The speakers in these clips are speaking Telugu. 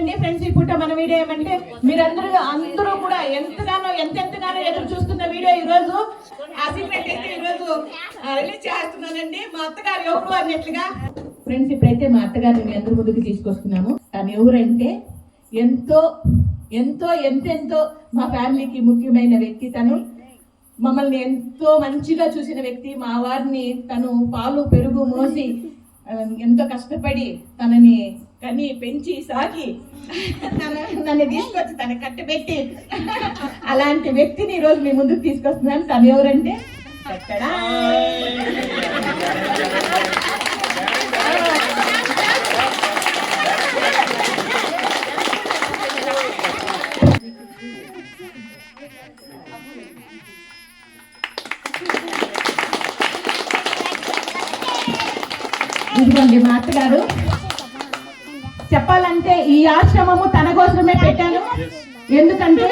ఏంటండి ఫ్రెండ్స్, ఈ పూట మన వీడియో ఏమంటే అందరూ కూడా ఎంతగానో ఎదురు చూస్తున్న వీడియో ఈ రోజు ఆ సీక్రెట్ అయితే ఈ రోజు రిలీజ్ చేస్తున్నానండి. మా అత్తగారు ఎవరు అన్నట్లుగా ఫ్రెండ్స్, ఇప్పుడైతే మా అత్తగారిని మీ అందరి ముందుకు తీసుకొస్తున్నాము. తను ఎవరంటే ఎంతో మా ఫ్యామిలీకి ముఖ్యమైన వ్యక్తి. తను మమ్మల్ని ఎంతో మంచిగా చూసిన వ్యక్తి. మా వారిని తను పాలు పెరుగు మోసి ఎంతో కష్టపడి తనని కని పెంచి సాకి నన్ను తీసుకొచ్చి తన కట్టబెట్టి అలాంటి వ్యక్తిని ఈరోజు మీ ముందుకు తీసుకొస్తున్నాను. తను ఎవరంటే ఇదిగోండి మా అత్తగారు. చెప్పాలంటే ఈ ఆశ్రమము తన కోసమే పెట్టాను. ఎందుకంటే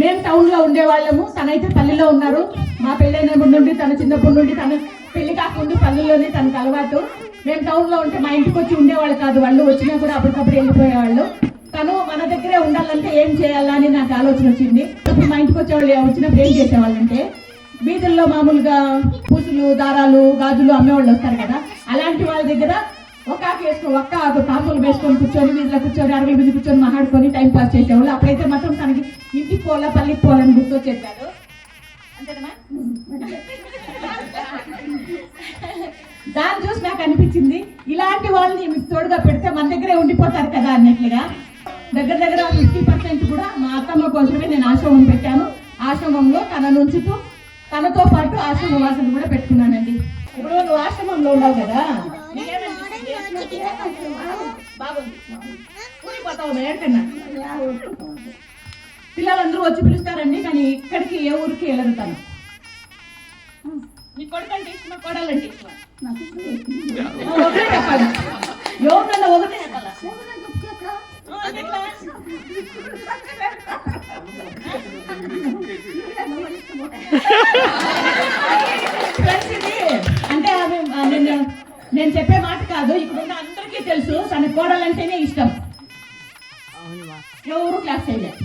మేము టౌన్ లో ఉండేవాళ్ళము, తనైతే పల్లెలో ఉన్నారు. మా పెళ్ళైనప్పటి నుండి తన చిన్నప్పటి నుండి తను పెళ్లి కాకుండా పల్లెల్లోనే తనకు అలవాటు. మేము టౌన్ లో ఉంటే మా ఇంటికి వచ్చి ఉండేవాళ్ళు కాదు. వాళ్ళు వచ్చినా కూడా అప్పటికప్పుడు వెళ్ళిపోయేవాళ్ళు. తను మన దగ్గరే ఉండాలంటే ఏం చేయాలా అని నాకు ఆలోచన వచ్చింది. ఇప్పుడు మా ఇంటికి వచ్చేవాళ్ళు వచ్చినప్పుడు ఏం చేసేవాళ్ళంటే వీధుల్లో మామూలుగా పూసులు దారాలు గాజులు అమ్మేవాళ్ళు వస్తారు కదా, అలాంటి వాళ్ళ దగ్గర ఒక్క తాంబూలు వేసుకొని కూర్చొని వీధిలో కూర్చొని అరగల మీద కూర్చొని మాట్లాడుకొని టైం పాస్ చేసేవాళ్ళు. అప్పుడైతే మాత్రం తనకి ఇంటికి పోలా పల్లికి పోవాలని గుర్తొచ్చేసాడు. అంతేనా? దాన్ని చూసి నాకు అనిపించింది ఇలాంటి వాళ్ళని మీకు తోడుగా పెడితే మన దగ్గరే ఉండిపోతారు కదా అన్నట్లుగా. దగ్గర 50% కూడా మా అత్తమ్మ కోసమే నేను ఆశ్రమం పెట్టాను. ఆశ్రమంలో తనను ఉంచుతూ తనతో పాటు ఆశ్రమ వాసన కూడా పెట్టుకున్నానండి. ఇప్పుడు నువ్వు ఆశ్రమంలో ఉన్నావు కదా, బాగుంది. ఊరిపోతావు ఏంటన్నా? పిల్లలందరూ వచ్చి పిలుస్తారండి, కానీ ఇక్కడికి ఏ ఊరికి వెళ్ళరు. తను నీ కొడుకంటే ఇష్టమా కోడాలంటే ఇష్టమా? ఒకటే చెప్పాలి. ఎవరికన్నా ఒకటే చెప్పాలా? అంటే నేను చెప్పే మాట కాదు, ఇప్పుడున్న అందరికీ తెలుసు తన కోడలంటేనే ఇష్టం. ఎవరు క్లాస్ చేయలేదు.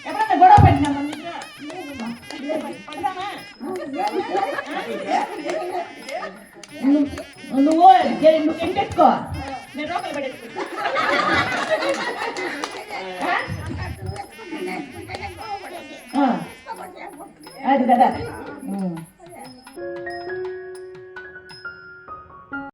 ఎప్పుడన్నా గొడవ పెట్టినా నువ్వు ఎంటెట్టుకో, నేను రోకలు పడేసుకో. అది కదా